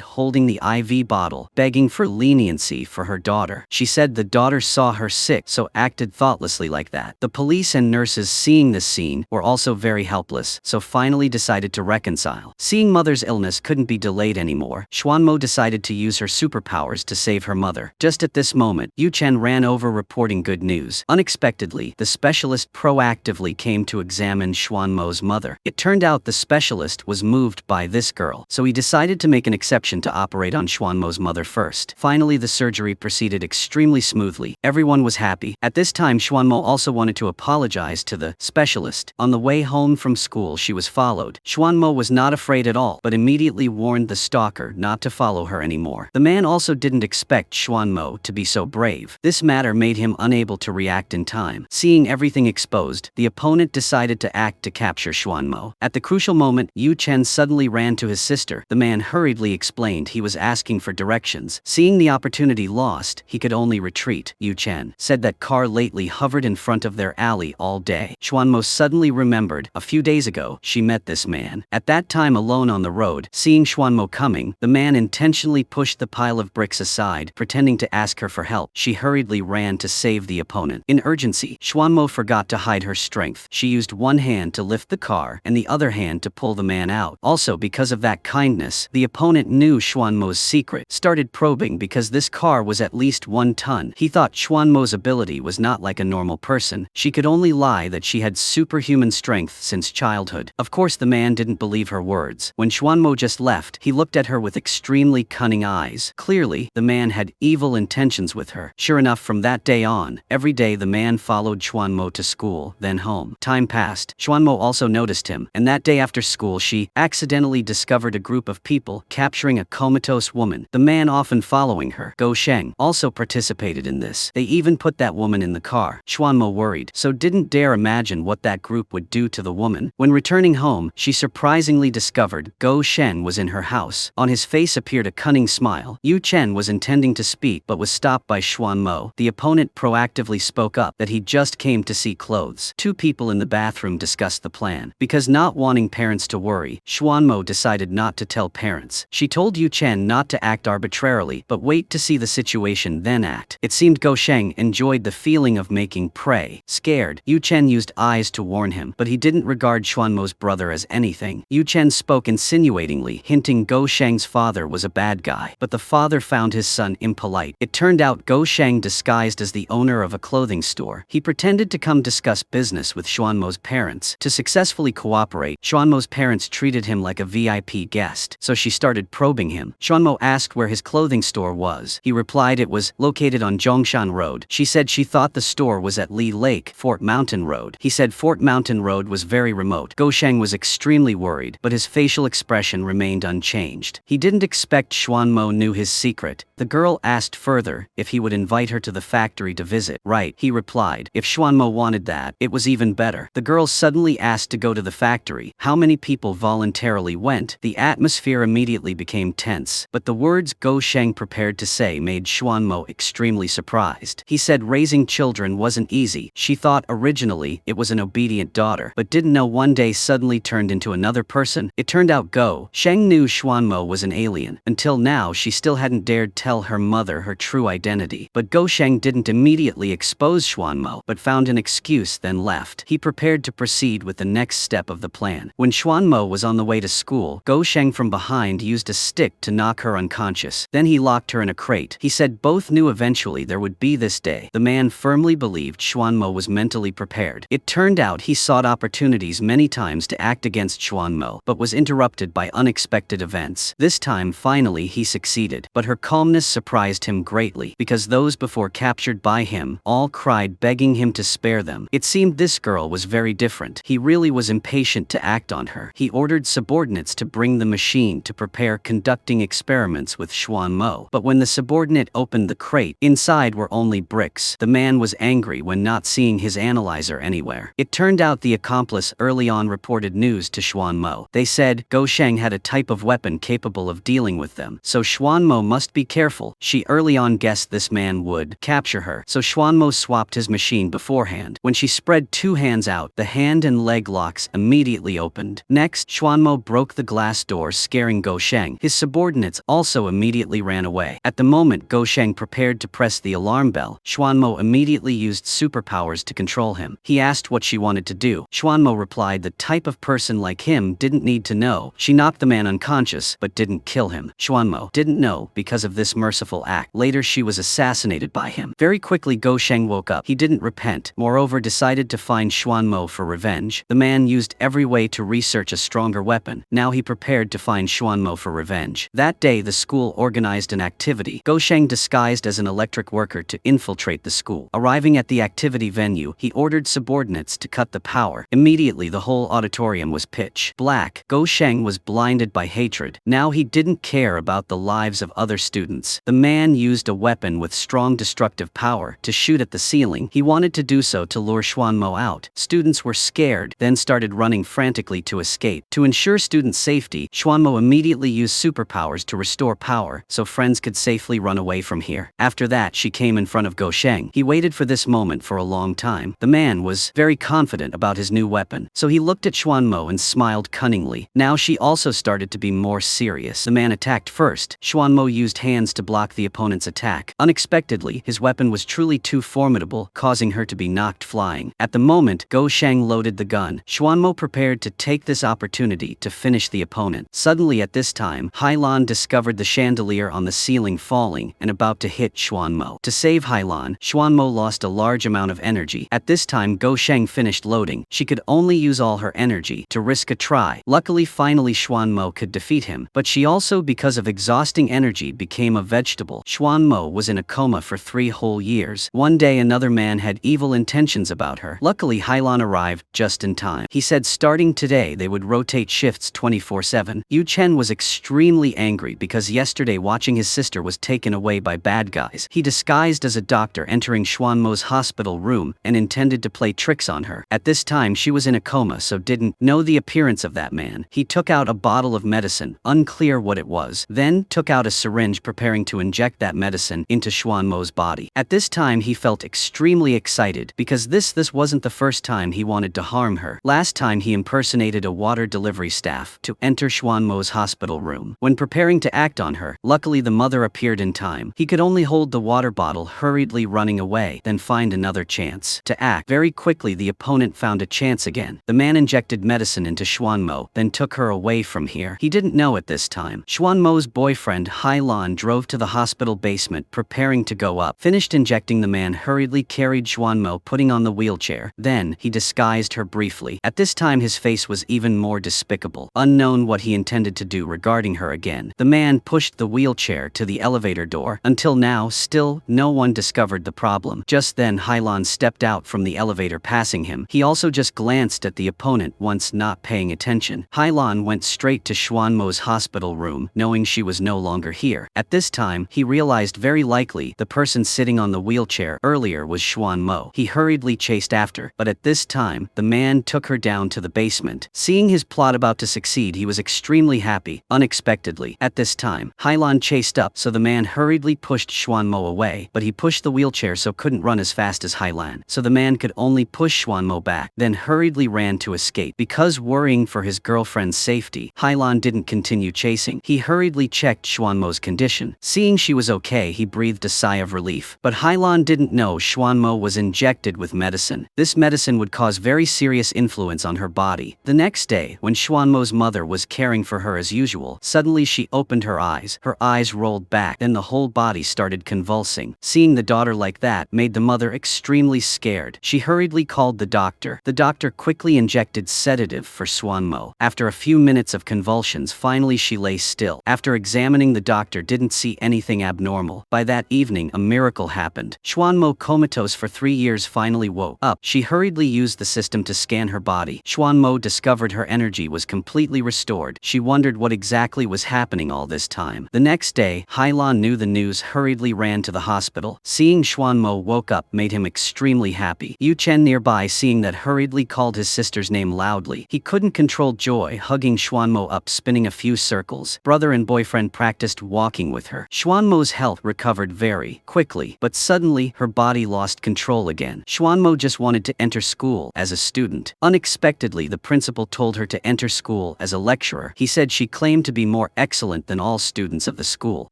Speaker 1: holding the IV bottle, begging for leniency for her daughter. She said the daughter saw her sick, so acted thoughtlessly like that. The police and nurses seeing this scene were also very helpless, so finally decided to reconcile. Seeing mother's illness couldn't be delayed anymore, Xuanmo decided to use her superpowers to save her mother. Just at this moment, Yu Chen ran over reporting good news. Unexpectedly, the specialist proactively came to examine Xuanmo's mother. It turned out the specialist was moved by this girl, so he decided to make an exception to operate on Xuanmo's mother first. Finally, the surgery proceeded extremely smoothly. Everyone was happy. At this time, Xuanmo also wanted to apologize to the specialist. On the way home from school, she was followed. Xuanmo was not afraid at all, but immediately warned the stalker not to follow her anymore. The man also didn't expect Xuanmo to be so brave. This matter made him unable to react in time. Seeing everything exposed, the opponent decided to act to capture Xuanmo. At the crucial moment, Yu Chen suddenly ran to his sister. The man hurriedly explained he was asking for directions. Seeing the opportunity lost, he could only retreat. Yu Chen said that car lately hovered in front of their alley all day. Xuanmo suddenly remembered a few days ago she met this man. At that time alone on the road, seeing Xuanmo coming, the man intentionally pushed the pile of bricks aside, pretending to ask her for help. She hurriedly ran to save the opponent. In urgency, Xuanmo forgot to hide her strength. She used one hand to lift the car and the other hand to pull the man out. Also because of that kindness, the opponent knew Xuanmo's secret, started probing because this car was at least 1 ton. He thought Xuanmo's ability was not like a normal person. She could only lie that she had superhuman strength since childhood. Of course the man didn't believe her words. When Xuanmo just left, he looked at her with extremely cunning eyes. Clearly, the man had evil intentions with her. Sure enough, from that day on, every day the man followed Xuanmo to school, then home. Time passed. Xuanmo also noticed him, and that day after school she accidentally discovered a group of people capturing a comatose woman. The man often following her, Go Sheng, also participated in this. They even put that woman in the car. Xuanmo worried, so didn't dare imagine what that group would do to the woman. When returning home, she surprisingly discovered Go Shen was in her house. On his face appeared a cunning smile. Yu Chen was intending to speak but was stopped by Xuanmo. The opponent proactively spoke up that he just came to see clothes. 2 people in the bathroom discussed the plan. Because not wanting parents to worry, Xuanmo decided not to tell parents. She told Yu Chen not to act arbitrarily, but wait to see the situation then act. It seemed Go Sheng enjoyed the feeling of making prey. Scared, Yu Chen used eyes to warn him, but he didn't regard Xuanmo's brother as anything. Yu Chen spoke insinuatingly, hinting Go Sheng's father was a bad guy, but the father found his son impolite. It turned out Go Sheng disguised as the owner of a clothing store. He pretended to come discuss business with Xuanmo's parents. To successfully cooperate, Xuanmo's parents treated him like a VIP guest, so she started probing him. Xuanmo asked where his clothing store was. He replied it was located on Zhongshan Road. She said she thought the store was at Li Lake, Fort Mountain Road. He said Fort Mountain Road was very remote. Go Sheng was extremely worried, but his facial expression remained unchanged. He didn't expect Xuanmo knew his secret. The girl asked further if he would invite her to the factory to visit. Right, he replied. If Xuanmo wanted that, it was even better. The girl suddenly asked to go to the factory. How many people voluntarily went? The atmosphere immediately became tense, but the words Go Sheng prepared to say made Xuanmo extremely surprised. He said raising children wasn't easy. She thought originally it was an obedient daughter, but didn't know one day suddenly turned into another person. It turned out Go Sheng knew Xuanmo was an alien. Until now she still hadn't dared tell her mother her true identity. But Go Sheng didn't immediately expose Xuanmo, but found an excuse then left. He prepared to proceed with the next step of the plan. When Xuanmo was on the way to school, Go Sheng from behind used a stick to knock her unconscious. Then he locked her in a crate. He said both knew eventually there would be this day. The man firmly believed Xuanmo was mentally prepared. It turned out he sought opportunities many times to act against Xuanmo, but was interrupted by unexpected events. This time finally he succeeded, but her calmness surprised him greatly, because those before captured by him all cried begging him to spare them. It seemed this girl was very different. He really was impatient to act on her. He ordered subordinates to bring the machine to prepare conducting experiments with Xuanmo. But when the subordinate opened the crate, inside were only bricks. The man was angry when not seeing his analyzer anywhere. It turned out the accomplice early on reported news to Xuanmo. They said Go Sheng had a type of weapon capable of dealing with them, so Xuanmo must be careful careful. She early on guessed this man would capture her, so Xuanmo swapped his machine beforehand. When she spread two hands out, the hand and leg locks immediately opened. Next, Xuanmo broke the glass door, scaring Go Sheng. His subordinates also immediately ran away. At the moment Go Sheng prepared to press the alarm bell, Xuanmo immediately used superpowers to control him. He asked what she wanted to do. Xuanmo replied the type of person like him didn't need to know. She knocked the man unconscious, but didn't kill him. Xuanmo didn't know because of this merciful act. Later she was assassinated by him. Very quickly Go Sheng woke up. He didn't repent, moreover decided to find Xuanmo for revenge. The man used every way to research a stronger weapon. Now he prepared to find Xuanmo for revenge. That day the school organized an activity. Go Sheng disguised as an electric worker to infiltrate the school. Arriving at the activity venue, he ordered subordinates to cut the power. Immediately the whole auditorium was pitch black. Go Sheng was blinded by hatred. Now he didn't care about the lives of other students. The man used a weapon with strong destructive power to shoot at the ceiling. He wanted to do so to lure Xuanmo out. Students were scared, then started running frantically to escape. To ensure student safety, Xuanmo immediately used superpowers to restore power, so friends could safely run away from here. After that she came in front of Go Sheng. He waited for this moment for a long time. The man was very confident about his new weapon, so he looked at Xuanmo and smiled cunningly. Now she also started to be more serious. The man attacked first. Xuanmo used hands to block the opponent's attack. Unexpectedly, his weapon was truly too formidable, causing her to be knocked flying. At the moment, Go Sheng loaded the gun. Xuanmo prepared to take this opportunity to finish the opponent. Suddenly at this time, Hai Lan discovered the chandelier on the ceiling falling and about to hit Xuanmo. To save Hai Lan, Xuanmo lost a large amount of energy. At this time Go Sheng finished loading. She could only use all her energy to risk a try. Luckily finally Xuanmo could defeat him, but she also because of exhausting energy became a vegetable. Xuanmo was in a coma for 3 whole years. One day another man had evil intentions about her. Luckily Hai Lan arrived just in time. He said starting today they would rotate shifts 24/7. Yu Chen was extremely angry because yesterday watching his sister was taken away by bad guys. He disguised as a doctor entering Xuanmo's hospital room and intended to play tricks on her. At this time she was in a coma so didn't know the appearance of that man. He took out a bottle of medicine, unclear what it was, then took out a syringe preparing to inject that medicine into Xuanmo's body. At this time he felt extremely excited because this wasn't the first time he wanted to harm her. Last time he impersonated a water delivery staff to enter Xuanmo's hospital room. When preparing to act on her, luckily the mother appeared in time. He could only hold the water bottle, hurriedly running away, then find another chance to act. Very quickly the opponent found a chance again. The man injected medicine into Xuanmo, then took her away from here. He didn't know at this time. Xuanmo's boyfriend Hai Lan drove to the hospital basement preparing to go up. Finished injecting, the man hurriedly carried Xuanmo, putting on the wheelchair. Then he disguised her briefly. At this time his face was even more despicable. Unknown what he intended to do regarding her again, the man pushed the wheelchair to the elevator door. Until now still no one discovered the problem. Just then Hai Lan stepped out from the elevator passing him. He also just glanced at the opponent once, not paying attention. Hai Lan went straight to Xuanmo's hospital room, knowing she was no longer here. At this time he realized very likely the person sitting on the wheelchair earlier was Xuanmo. He hurriedly chased after, but at this time the man took her down to the basement. Seeing his plot about to succeed, he was extremely happy. Unexpectedly, at this time, Hai Lan chased up, so the man hurriedly pushed Xuanmo away, but he pushed the wheelchair so couldn't run as fast as Hai Lan, so the man could only push Xuanmo back, then hurriedly ran to escape. Because worrying for his girlfriend's safety, Hai Lan didn't continue chasing. He hurriedly checked Xuanmo's condition. Seeing she was okay, he breathed a sigh of relief. But Hai Lan didn't know Xuanmo was injected with medicine. This medicine would cause very serious influence on her body. The next day, when Xuanmo's mother was caring for her as usual, suddenly she opened her eyes. Her eyes rolled back, then the whole body started convulsing. Seeing the daughter like that made the mother extremely scared. She hurriedly called the doctor. The doctor quickly injected sedative for Xuanmo. After a few minutes of convulsions, finally she lay still. After examining, the doctor didn't see anything abnormal. By that evening, a miracle happened. Xuanmo, comatose for 3 years, finally woke up. She hurriedly used the system to scan her body. Xuanmo discovered her energy was completely restored. She wondered what exactly was happening all this time. The next day, Hai Lan knew the news, hurriedly ran to the hospital. Seeing Xuanmo woke up made him extremely happy. Yu Chen nearby, seeing that, hurriedly called his sister's name loudly. He couldn't control joy, hugging Xuanmo up, spinning a few circles. Brother and boyfriend practiced walking with her. Xuanmo's health recovered very quickly, but suddenly her body lost control again. Xuanmo just wanted to enter school as a student. Unexpectedly, the principal told her to enter school as a lecturer. He said she claimed to be more excellent than all students of the school,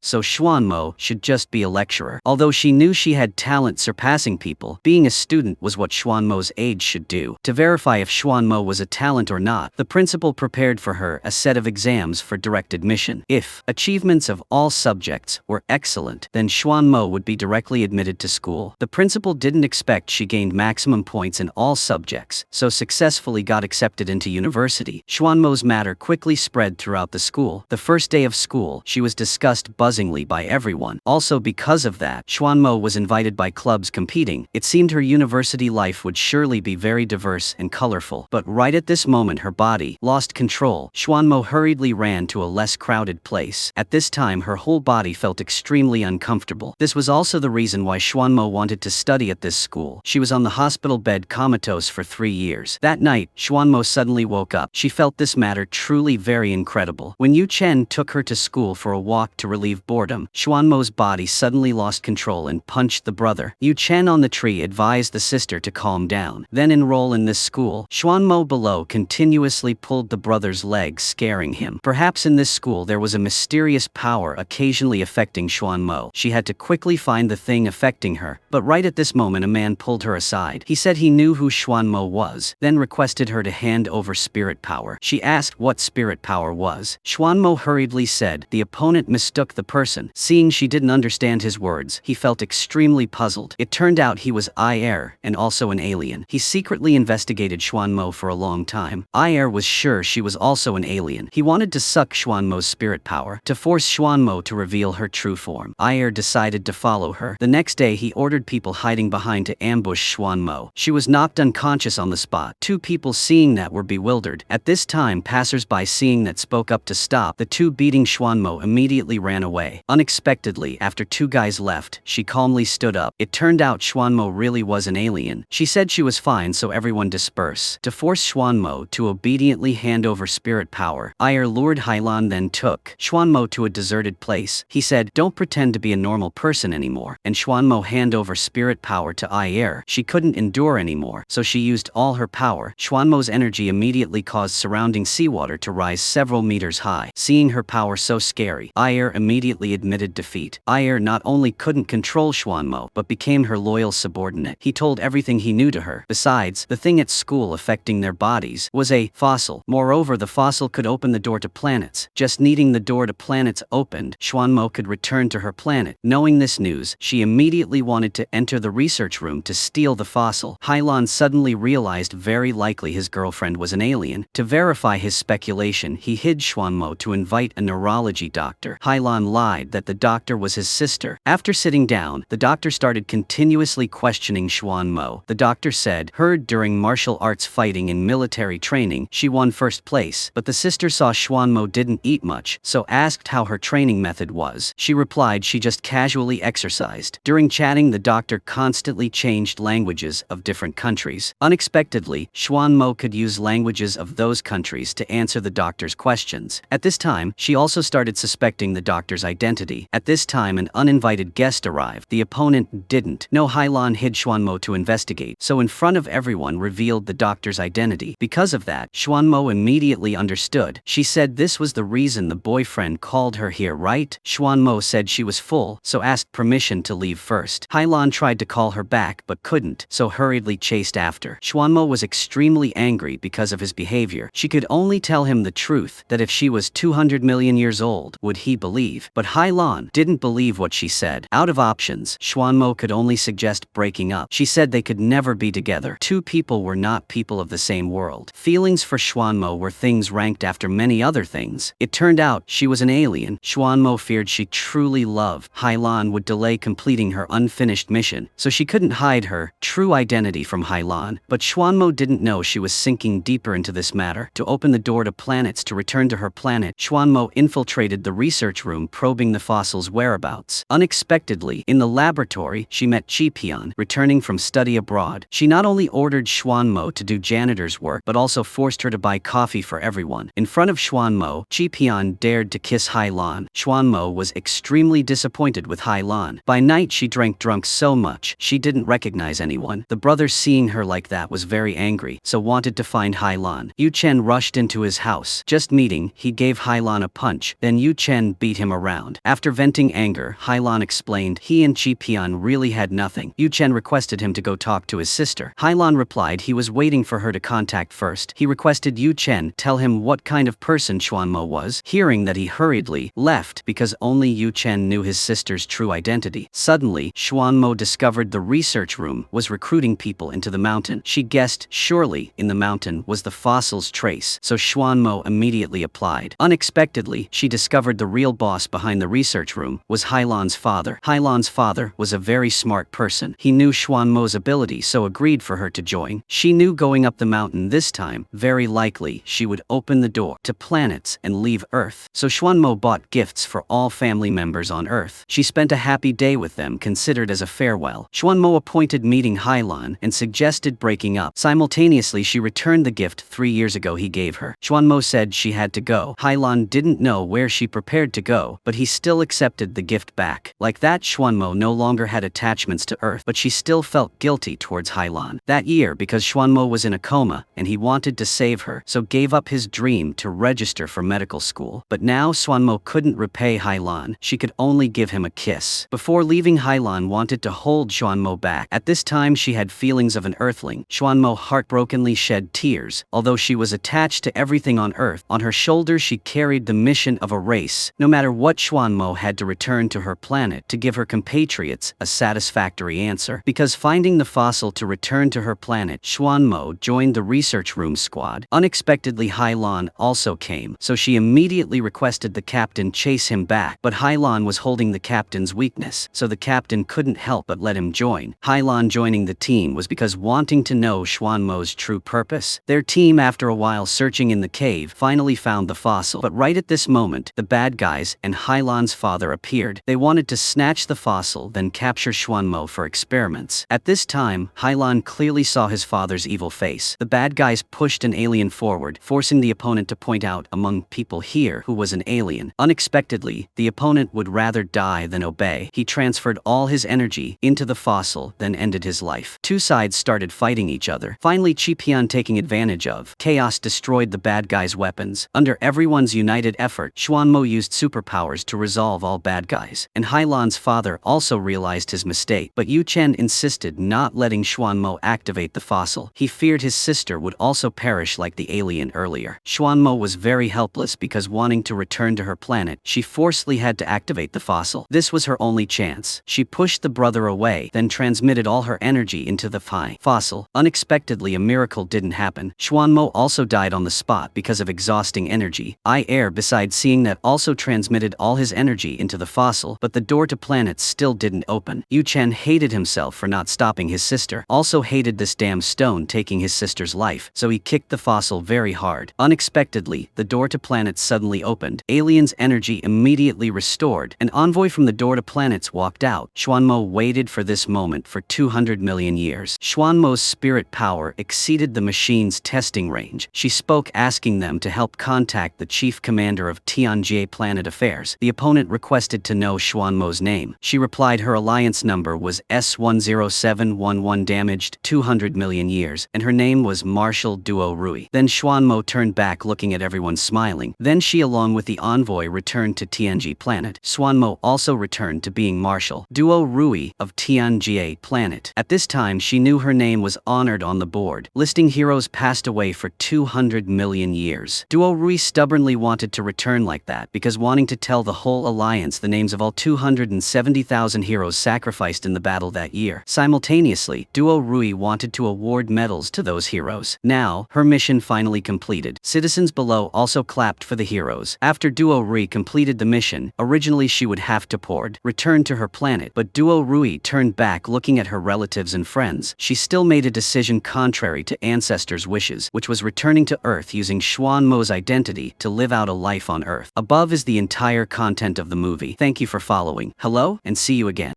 Speaker 1: so Xuanmo should just be a lecturer. Although she knew she had talent surpassing people, being a student was what Xuanmo's age should do. To verify if Xuanmo was a talent or not, the principal prepared for her a set of exams for direct admission. If achievements of all subjects were excellent, then Xuanmo would be directly admitted to school. The principal didn't expect she gained maximum points in all subjects, so successfully got accepted into university. Xuanmo's matter quickly spread throughout the school. The first day of school, she was discussed buzzingly by everyone. Also because of that, Xuanmo was invited by clubs competing. It seemed her university life would surely be very diverse and colorful. But right at this moment her body lost control. Xuanmo hurriedly ran to a less crowded place. At this time her whole body felt extremely uncomfortable. This was also the reason why Xuanmo wanted to study at this school. She was on the hospital bed comatose for 3 years. That night, Xuanmo suddenly woke up. She felt this matter truly very incredible. When Yu Chen took her to school for a walk to relieve boredom, Xuanmo's body suddenly lost control and punched the brother. Yu Chen on the tree advised the sister to calm down, then enroll in this school. Xuanmo below continuously pulled the brother's legs, scaring him. Perhaps in this school there was a mysterious power occasionally affecting Xuanmo. She had to quickly find the thing affecting her, but right at this moment a man pulled her aside. He said he knew who Xuanmo was, then requested her to hand over spirit power. She asked what spirit power was. Xuanmo hurriedly said the opponent mistook the person. Seeing she didn't understand his words, he felt extremely puzzled. It turned out he was Ai and also an alien. He secretly investigated Xuanmo for a long time. Ai was sure she was also an alien. He wanted to suck Xuanmo's spirit power to force Xuanmo to reveal her true form. Ai decided to follow her. The next day he ordered people hiding behind to ambush Xuanmo. She was knocked unconscious on the spot. 2 people seeing that were bewildered. At this time passers-by seeing that spoke up to stop. The 2 beating Xuanmo immediately ran away. Unexpectedly, after 2 guys left, she calmly stood up. It turned out Xuanmo really was an alien. She said she was fine, so everyone disperse. To force Xuanmo to obediently hand over spirit power, Ai lured Hai Lan, then took Xuanmo to a deserted place. He said, "Don't pretend to be a normal person anymore," and Xuanmo hand over spirit power to Ai. She couldn't endure anymore, so she used all her power. Xuanmo's energy immediately caused surrounding seawater to rise several meters high. Seeing her power so scary, Ai immediately admitted defeat. Ai not only couldn't control Xuanmo, but became her loyal subordinate. He told everything he knew to her. Besides, the thing at school affecting their bodies was a fossil. Moreover, the fossil could open the door to planets. Just needing the door to planets opened, Xuanmo could return to her planet. Knowing this news, she immediately wanted to enter the research room to steal the fossil. Hai Lan suddenly realized very likely his girlfriend was an alien. To verify his speculation, he hid Xuanmo to invite a neurology doctor. Hai Lan lied that the doctor was his sister. After sitting down, the doctor started continuously questioning Xuanmo. The doctor said, heard during martial arts fighting and military training, she won first place, but the sister saw Xuanmo didn't eat much, so asked how her training method was. She replied she just casually exercised. During chatting, the doctor constantly changed languages of different countries. Unexpectedly, Xuanmo could use languages of those countries to answer the doctor's questions. At this time, she also started suspecting the doctor's identity. At this time, an uninvited guest arrived. The opponent didn't know Hai Lan hid Xuanmo to investigate, so in front of everyone revealed the doctor's identity. Because of that, Xuanmo immediately understood. She said this was the reason the boyfriend called her here, right? Xuanmo said she was full, so asked permission to leave first. Hai Lan tried to call her back but couldn't, so hurriedly chased after. Xuanmo was extremely angry because of his behavior. She could only tell him the truth, that if she was 200 million years old, would he believe? But Hai Lan didn't believe what she said. Out of options, Xuanmo could only suggest breaking up. She said they could never be together. 2 people were not people of the same world. Feelings for Xuanmo were things ranked after many other things. It turned out she was an alien. Xuanmo feared she truly loved Hai Lan would delay completing her unfinished mission, so she couldn't hide her true identity from Hai Lan. But Xuanmo didn't know she was sinking deeper into this matter. To open the door to planets to return to her planet, Xuanmo infiltrated the research room, probing the fossil's whereabouts. Unexpectedly, in the laboratory, she met Chipian, returning from study abroad. She not only ordered Xuanmo to do janitor's work, but also forced her to buy coffee for everyone. In front of Xuanmo, Chipian dared to kiss Hai Lan. Xuanmo was extremely disappointed with Hai Lan. By night she drank drunk so much she didn't recognize anyone. The brother seeing her like that was very angry, so wanted to find Hai Lan. Yu Chen rushed into his house. Just meeting, he gave Hai Lan a punch, then Yu Chen beat him around. After venting anger, Hai Lan explained he and Chi Pian really had nothing. Yu Chen requested him to go talk to his sister. Hai Lan replied he was waiting for her to contact first. He requested Yu Chen tell him what kind of person Xuanmo was. Hearing that, he hurriedly left because only Yu Chen knew his sister's true identity. Suddenly, Xuanmo discovered the research room was recruiting people into the mountain. She guessed surely in the mountain was the fossil's trace, so Xuanmo immediately applied. Unexpectedly, she discovered the real boss behind the research room was Hai Lan's father. Hai Lan's father was a very smart person. He knew Xuanmo's ability, so agreed for her to join. She knew going up the mountain this time, very likely she would open the door to planets and leave Earth. So Xuanmo bought gifts for all family members on Earth. She spent a happy day with them, considered as a farewell. Xuanmo appointed meeting Hai Lan and suggested breaking up. Simultaneously, she returned the gift 3 years ago he gave her. Xuanmo said she had to go. Hai Lan didn't know where she prepared to go, but he still accepted the gift back. Like that, Xuanmo no longer had attachments to Earth, but she still felt guilty towards Hai Lan. That year, because Xuanmo was in a coma and he wanted to save her, so gave up his dream to register for medical school. But now Xuanmo couldn't repay Hai Lan. She could only give him a kiss. Before leaving, Hai Lan wanted to hold Xuanmo back. At this time she had feelings of an earthling. Xuanmo heartbrokenly shed tears. Although she was attached to everything on Earth, on her shoulders she carried the mission of a race. No matter what, Xuanmo had to return to her planet to give her compatriots a satisfactory answer. Because finding the fossil to return to her planet, Xuanmo joined the research room squad. Unexpectedly, Hai Lan also came, so she immediately requested the captain chase him back. But Hai Lan was holding the captain's weakness, so the captain couldn't help but let him join. Hai Lan joining the team was because wanting to know Xuanmo's true purpose. Their team, after a while searching in the cave, finally found the fossil. But right at this moment, the bad guys and Hai Lan's father appeared. They wanted to snatch the fossil, then capture Xuanmo for experiments. At this time, Hai Lan clearly saw his father's evil face. The bad guys pushed an alien forward, forcing the opponent to point out among people here who was an alien. Unexpectedly, the opponent would rather die than obey. He transferred all his energy into the fossil, then ended his life. Two sides started fighting each other. Finally, Chi Pian, taking advantage of chaos, destroyed the bad guys' weapons. Under everyone's united effort, Xuanmo used superpowers to resolve all bad guys. And Hai Lan's father also realized his mistake, but Yu Chen insisted not letting Xuanmo activate the fossil. He feared his sister would also perish like the alien earlier. Xuanmo was very helpless because wanting to return to her planet, she forcibly had to activate the fossil. This was her only chance. She pushed the brother away, then transmitted all her energy into the fossil. Unexpectedly, a miracle didn't happen. Xuanmo also died on the spot because of exhausting energy. Air, besides seeing that, also transmitted all his energy into the fossil, but the door to planets still didn't open. Yu Chen hated himself for not stopping his sister. Also hated this damn stone taking his sister's life, so he kicked the fossil very hard. Unexpectedly, the door to planets suddenly opened. Alien's energy immediately restored. An envoy from the door to planets walked out. Xuanmo waited for this moment for 200 million years. Xuanmo's spirit power exceeded the machine's testing range. She spoke, asking them to help contact the chief commander of Tianjie Planet Affairs. The opponent requested to know Xuanmo's name. She replied her alliance number was S10711, damaged 200 million years, and her name was Marshal Duo Rui. Then Xuanmo turned back, looking at everyone smiling. Then she, along with the envoy, returned to Tianjie Planet. Xuanmo also returned to being Marshal Duo Rui of Tianjie Planet. At this time, she knew her name was honored on the board. Listing heroes passed away for 200 million years. Duo Rui stubbornly wanted to return like that because wanting to tell the whole alliance the names of all 270,000 heroes sacrificed in the battle that year. Simultaneously, Duo Rui wanted to award medals to those heroes. Now, her mission finally completed. Citizens below also clapped for the heroes. After Duo Rui completed the mission, originally she would have to return to her planet, but Duo Rui turned back, looking at her relatives and friends. She still made a decision contrary to ancestors' wishes, which was returning to Earth using Xuanmo's identity to live out a life on Earth. Above is the entire content of the movie. Thank you for following. Hello, and see you again.